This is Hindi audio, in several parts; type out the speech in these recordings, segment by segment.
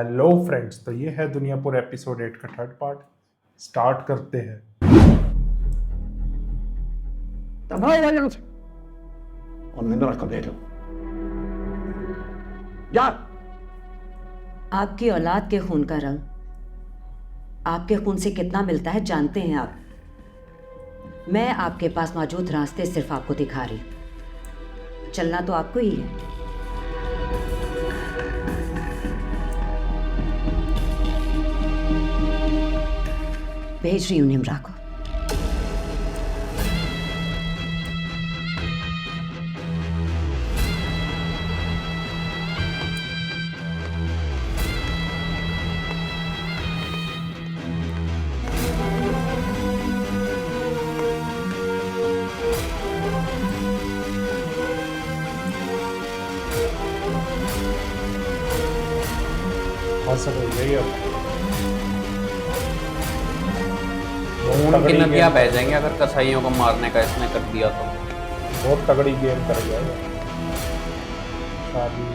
हेलो फ्रेंड्स, तो ये है दुनियापुर एपिसोड 8 का थर्ड पार्ट। स्टार्ट करते हैं। दबाओ यहाँ से और निंद्रा को दे दो। जा। आपकी औलाद के खून का रंग आपके खून से कितना मिलता है जानते हैं आप। मैं आपके पास मौजूद रास्ते सिर्फ आपको दिखा रही हूं। चलना तो आपको ही है। भेज रही हूं निम्रा को। खून की नदियां बह जाएंगी अगर कसाईयों को मारने का इसने कर दिया तो। बहुत तगड़ी गेम कर गया है। शादी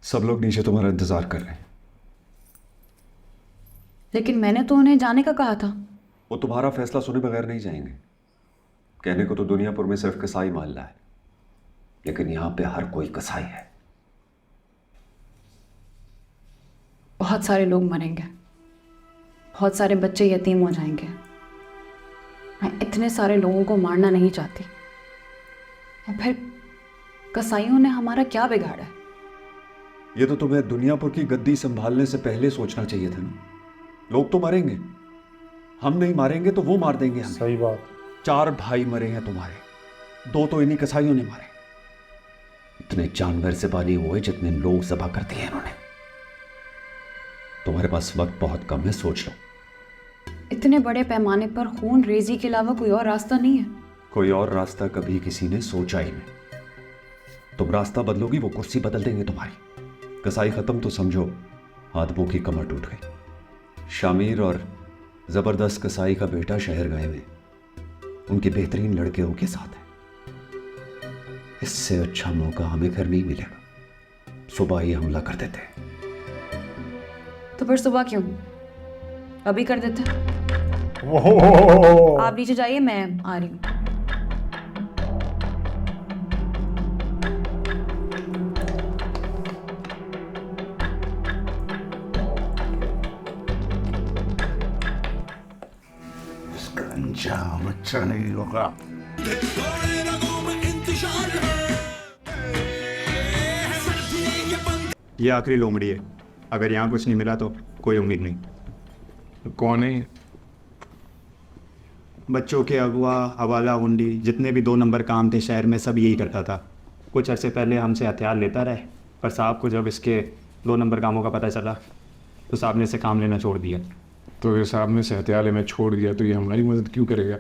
सब लोग नीचे तुम्हारा इंतजार कर रहे हैं। लेकिन मैंने तो उन्हें जाने का कहा था। वो तुम्हारा फैसला सुने बगैर नहीं जाएंगे। कहने को तो दुनियापुर में सिर्फ कसाई मोहल्ला है, लेकिन यहां पे हर कोई कसाई है। बहुत सारे लोग मरेंगे, बहुत सारे बच्चे यतीम हो जाएंगे। मैं इतने सारे लोगों को मारना नहीं चाहती। और फिर कसाईयों ने हमारा क्या बिगाड़ा है? ये तो तुम्हें दुनियापुर की गद्दी संभालने से पहले सोचना चाहिए था ना। लोग तो मरेंगे, हम नहीं मारेंगे तो वो मार देंगे हमें। सही बात। 4 भाई मरे हैं तुम्हारे, 2 तो इन्हीं कसाईयों ने मारे। इतने जानवर ज़बानी हुए जितने लोग ज़बह कर दिए इन्होंने। तुम्हारे पास वक्त बहुत कम है, सोच लो। इतने बड़े पैमाने पर खून रेजी के अलावा कोई और रास्ता नहीं है। कोई और रास्ता कभी किसी ने सोचा ही नहीं। तुम रास्ता बदलोगी, वो कुर्सी बदल देंगे तुम्हारी। कसाई खत्म तो समझो आदमों की कमर टूट गई। शामिर और जबरदस्त कसाई का बेटा शहर गए हुए, उनके बेहतरीन लड़के उनके साथ है। इससे अच्छा मौका हमें घर नहीं मिलेगा। सुबह ही हमला कर देते। तो फिर सुबह क्यों? अभी कर देते। वो आप नीचे जाइए, मैं आ रही हूँ। इसका अंजाम अच्छा नहीं होगा। ये आखिरी लोमड़ी है। अगर यहाँ कुछ नहीं मिला तो कोई उम्मीद नहीं। कौन है? बच्चों के अगवा, हवाला हुंडी, जितने भी 2 नंबर काम थे शहर में, सब यही करता था। कुछ अरसे पहले हमसे हथियार लेता रहे, पर साहब को जब इसके 2 नंबर कामों का पता चला तो साहब ने इसे काम लेना छोड़ दिया। तो ये साहब ने सहत्याले में छोड़ दिया तो ये हमारी मदद क्यों करेगा?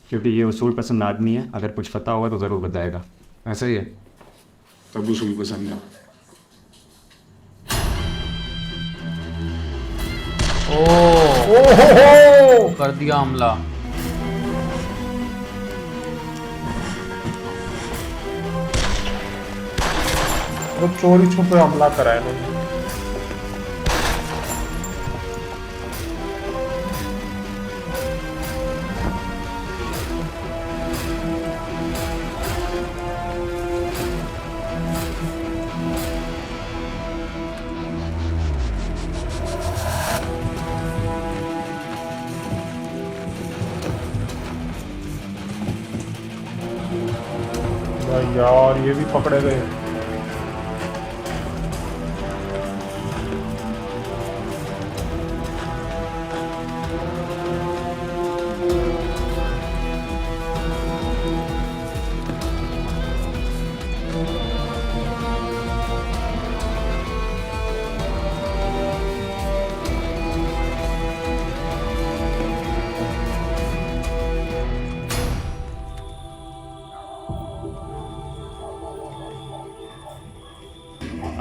क्योंकि ये उसूल पसंद आदमी है। अगर कुछ पता होगा तो ज़रूर बताएगा। ऐसा ही है, तब उसूल को समझा। कर दिया हमला। वो चोरी छुपे हमला करा है इन्होंने। भाई यार, ये भी पकड़े गए।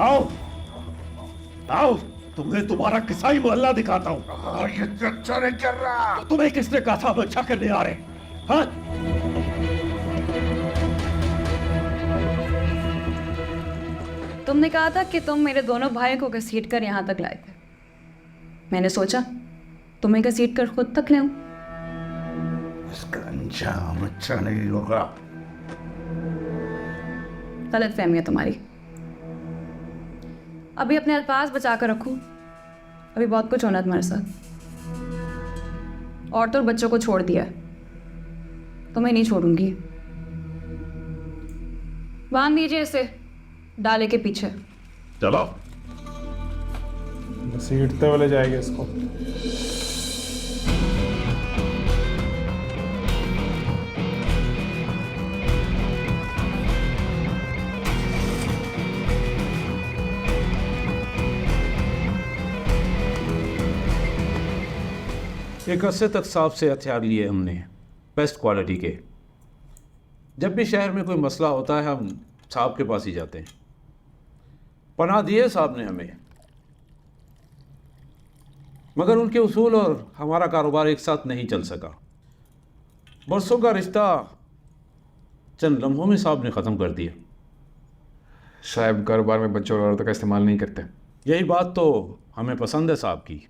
आओ आओ, तुम्हें तुम्हारा कसाई मोहल्ला दिखाता हूँ। ये अच्छा नहीं चल रहा। तुम्हें किसने कहा था हम अच्छा करने आ रहे? हाँ, तुमने कहा था कि तुम मेरे दोनों भाइयों को घसीट कर यहाँ तक लाए थे। मैंने सोचा तुम्हें घसीट कर खुद तक ले आऊं। इसका अंजाम अच्छा नहीं होगा। गलत फहमी है तुम्हारी। अभी अपने अल्फाज बचा कर रखो, अभी बहुत कुछ होना है तुम्हारे साथ। औरतों और बच्चों को छोड़ दिया है, तुम्हें नहीं छोड़ूंगी। बांध दीजिए इसे डाले के पीछे। चलो। घसीटते हुए ले जाएंगे इसको। एक अरसे तक साहब से हथियार लिए हमने, बेस्ट क्वालिटी के। जब भी शहर में कोई मसला होता है हम साहब के पास ही जाते हैं। पनाह दिए साहब ने हमें, मगर उनके उसूल और हमारा कारोबार एक साथ नहीं चल सका। बरसों का रिश्ता चंद लम्हों में साहब ने ख़त्म कर दिया। साहब कारोबार में बच्चों और औरतों का इस्तेमाल नहीं करते। यही बात तो हमें पसंद है साहब की।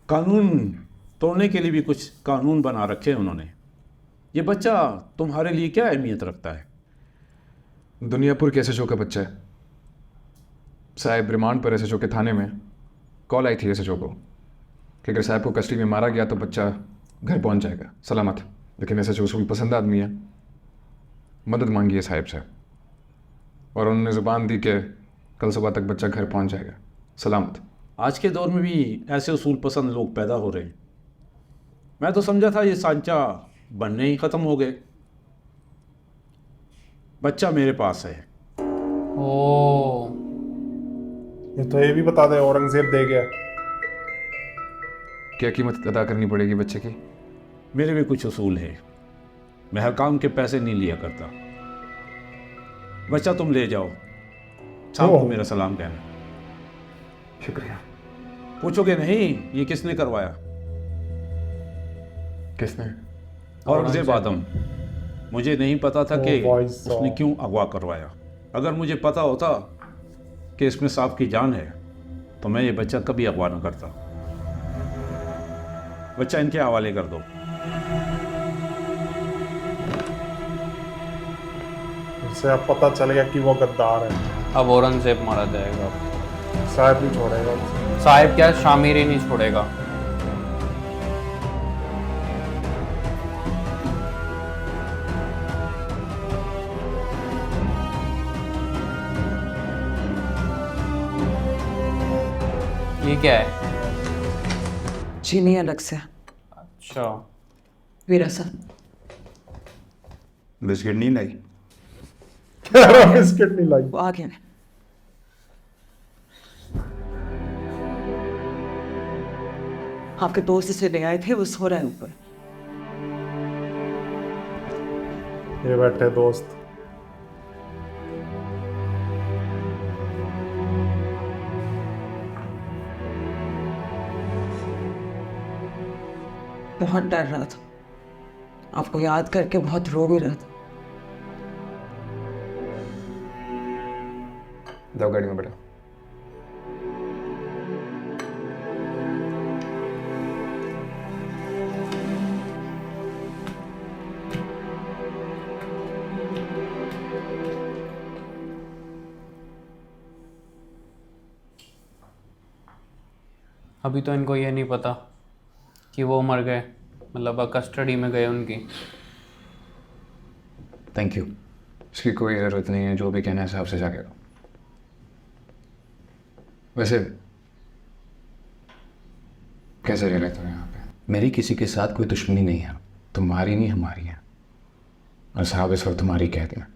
कानून तोड़ने के लिए भी कुछ कानून बना रखे हैं उन्होंने। ये बच्चा तुम्हारे लिए क्या अहमियत रखता है? दुनियापुर के एसएचओ का बच्चा है साहब। रिमांड पर एसएचओ के थाने में कॉल आई थी एसएचओ को कि अगर साहब को कस्टडी में मारा गया तो बच्चा घर पहुंच जाएगा सलामत। लेकिन एसएचओ उसको भी पसंद आदमी है, मदद मांगी है साहब से और उन्होंने ज़ुबान दी कि कल सुबह तक बच्चा घर पहुंच जाएगा सलामत। आज के दौर में भी ऐसे उसूल पसंद लोग पैदा हो रहे हैं। मैं तो समझा था ये सांचा बनने ही ख़त्म हो गए। बच्चा मेरे पास है। ओ ये भी बता दे औरंगजेब दे गया। क्या कीमत अदा करनी पड़ेगी बच्चे की? मेरे भी कुछ उसूल है। मैं हर काम के पैसे नहीं लिया करता। बच्चा तुम ले जाओ, साहब को मेरा सलाम कहना। शुक्रिया। पूछोगे नहीं ये किसने करवाया? किसने? औरंगजेब आदम। मुझे नहीं पता था कि भाई साहब। उसने क्यों अगवा करवाया। अगर मुझे पता होता कि इसमें साहब की जान है तो मैं ये बच्चा कभी अगवा न करता। बच्चा इनके हवाले कर दो। इससे अब पता चल गया कि वो गद्दार है। अब औरंगजेब मारा जाएगा। साहब नहीं छोड़ेगा उसे। साहिब क्या, शामिर ही नहीं छोड़ेगा। ये क्या है? चीनी अलग से। अच्छा वीरा साहब, बिस्किट नहीं लाई? बिस्किट नहीं लाई। वो आ गया। आपके दोस्त इसे ले आए थे, वो सो रहा है ऊपर। ये बैठे दोस्त। बहुत डर रहा था, आपको याद करके बहुत रो भी रहा था। जाओ गाड़ी में बैठो। अभी तो इनको ये नहीं पता कि वो मर गए, मतलब कस्टडी में गए उनकी। Thank you. इसकी कोई ज़रूरत नहीं है, जो भी कहना है साहब से जाके करो। वैसे कैसे रह रहे तुम यहाँ पे? मेरी किसी के साथ कोई दुश्मनी नहीं है, तुम्हारी नहीं हमारी है। और साहब इस वक्त तुम्हारी कहते हैं,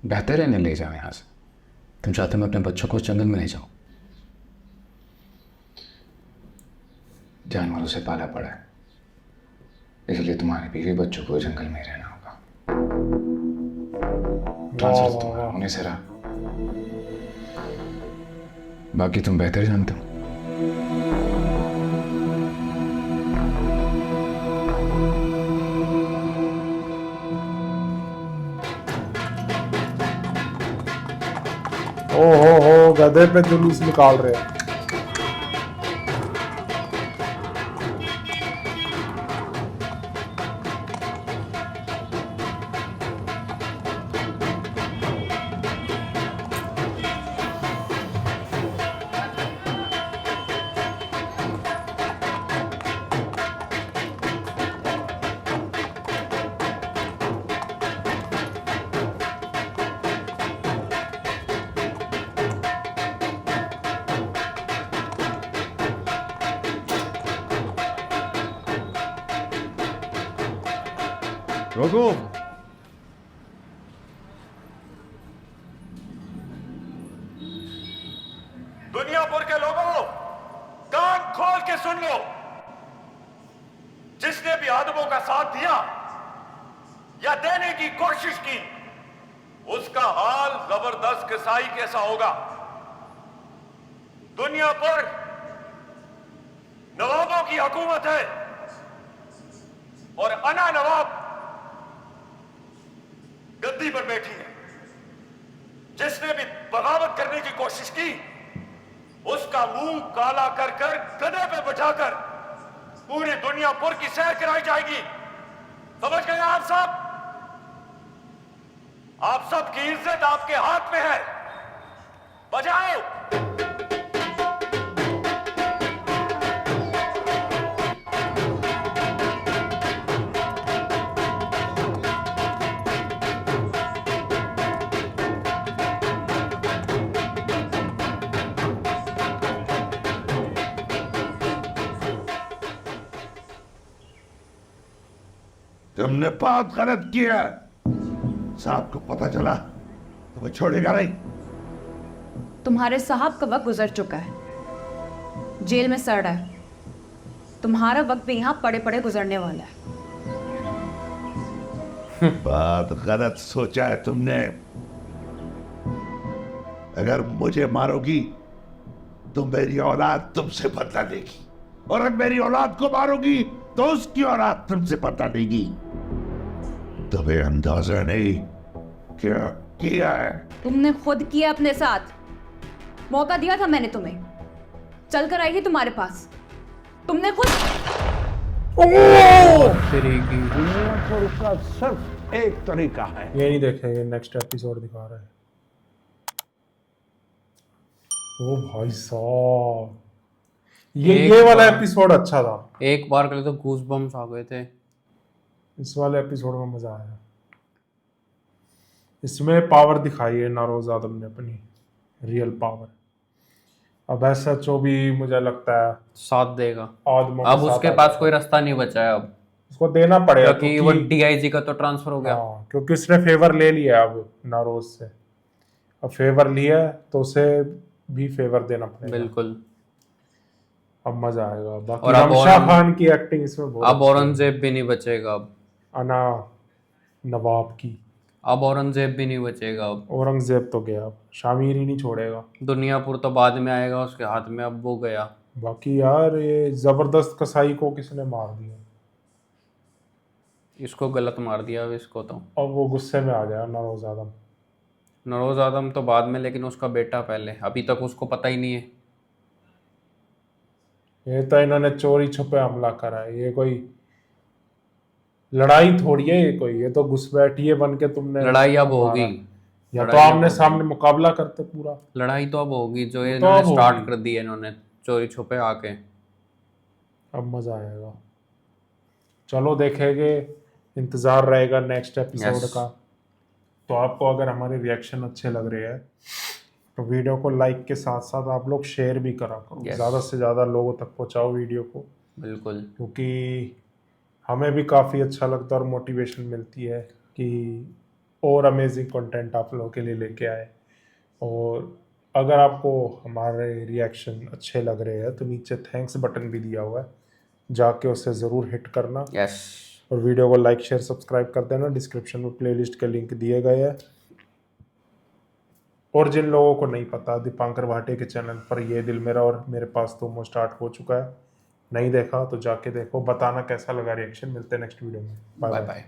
बेहतर है नहीं ले जाओ यहाँ से। तुम चाहते हो मैं अपने बच्चों को उस जंगल में ले जाऊँ? जानवरों से पाला पड़ा है, इसलिए तुम्हारे बीवी बच्चों को जंगल में रहना होगा। ट्रांसफर तो तुम्हारा होने से रहा, बाकी तुम बेहतर जानते हो। गधे पे जुलूस निकाल रहे हैं। रोको। दुनियापुर के लोगों, कान खोल के सुन लो। जिसने भी आदमों का साथ दिया या देने की कोशिश की, उसका हाल जबरदस्त कसाई कैसा होगा। दुनियापुर नवाबों की हुकूमत है और अना नवाब गद्दी पर बैठी है। जिसने भी बगावत करने की कोशिश की, उसका मुंह काला कर कर गधे पे बैठाकर पूरी दुनियापुर की सैर कराई जाएगी। समझ गए आप सब? आप सब की इज्जत आपके हाथ में है। बजाओ। तुमने बहुत गलत किया। साहब को पता चला तो वो छोड़ेगा नहीं। तुम्हारे साहब का वक्त गुजर चुका है, जेल में सड़ रहा है। तुम्हारा वक्त भी यहाँ पड़े पड़े गुजरने वाला है। बहुत गलत सोचा है तुमने। अगर मुझे मारोगी तो मेरी औलाद तुमसे बदला लेगी, और अगर मेरी औलाद को मारोगी तो उसकी औलाद तुमसे बदला लेगी। तुम्हें अंदाजा नहीं क्या किया है। तुमने खुद किया अपने साथ। मौका दिया था मैंने तुम्हें, चलकर आई थी तुम्हारे पास। तुमने खुद दुनियापुर का सिर्फ एक तरीका है। ये नहीं देखेंगे, नेक्स्ट एपिसोड दिखा रहा है। ओ भाई साहब, ये वाला एपिसोड अच्छा था। एक बार के लिए तो गूज बम्स आ गए थे। इस वाले एपिसोड में मजा आया। इसमें पावर दिखाई है नारोज आदम ने, अपनी रियल पावर। अब SHO भी मुझे लगता है साथ देगा। आदमों के अब साथ उसके पास कोई रास्ता नहीं बचा है। अब उसको देना पड़ेगा क्योंकि वो DIG का तो ट्रांसफर हो गया। हाँ, क्योंकि उसने फेवर ले लिया अब नारोज से। अब फेवर लिया तो उसे भी फेवर देना पड़ेगा। बिल्कुल। अब मजा आएगा। बाकी और अब रमशा खान की एक्टिंग इसमें बहुत अब औरंगजेब भी नहीं बचेगा। अब अना नवाब की, अब औरंगजेब भी नहीं बचेगा। अब औरंगजेब तो गया, अब शामिर ही नहीं छोड़ेगा। दुनियापुर तो बाद में आएगा उसके हाथ में, अब वो गया। बाकी यार ये जबरदस्त कसाई को किसने मार दिया। इसको गलत मार दिया अब इसको तो। अब वो गुस्से में आ गया नरोज आदम। नरोज आदम तो बाद में, लेकिन उसका बेटा पहले। अभी तक उसको पता ही नहीं है। ये तो इन्होंने चोरी छुपे हमला करा है। ये कोई लड़ाई थोड़ी है, ये तो घुसपैठिए बन के तुमने लड़ाई अब होगी। या तो आमने सामने मुकाबला करते पूरा। लड़ाई तो अब होगी, जो ये तो अब स्टार्ट कर दी है इन्होंने चोरी छुपे आके। अब मजा आएगा। चलो देखेंगे, इंतजार रहेगा नेक्स्ट एपिसोड का। तो आपको अगर हमारे रिएक्शन अच्छे लग रहे हैं तो वीडियो को लाइक के साथ साथ आप लोग शेयर भी करा करो। ज़्यादा से ज़्यादा लोगों तक पहुंचाओ वीडियो को। बिल्कुल। क्योंकि हमें भी काफ़ी अच्छा लगता है और मोटिवेशन मिलती है कि और अमेजिंग कंटेंट आप लोगों के लिए लेके आए। और अगर आपको हमारे रिएक्शन अच्छे लग रहे हैं तो नीचे थैंक्स बटन भी दिया हुआ है, जाके उसे ज़रूर हिट करना। और वीडियो को लाइक शेयर सब्सक्राइब कर देना। डिस्क्रिप्शन में प्लेलिस्ट के लिंक दिए गए हैं। और जिन लोगों को नहीं पता, दीपांकर भाटे के चैनल पर ये दिल मेरा और मेरे पास तुम स्टार्ट हो चुका है। नहीं देखा तो जाके देखो। बताना कैसा लगा रिएक्शन। मिलते हैं नेक्स्ट वीडियो में। Bye bye.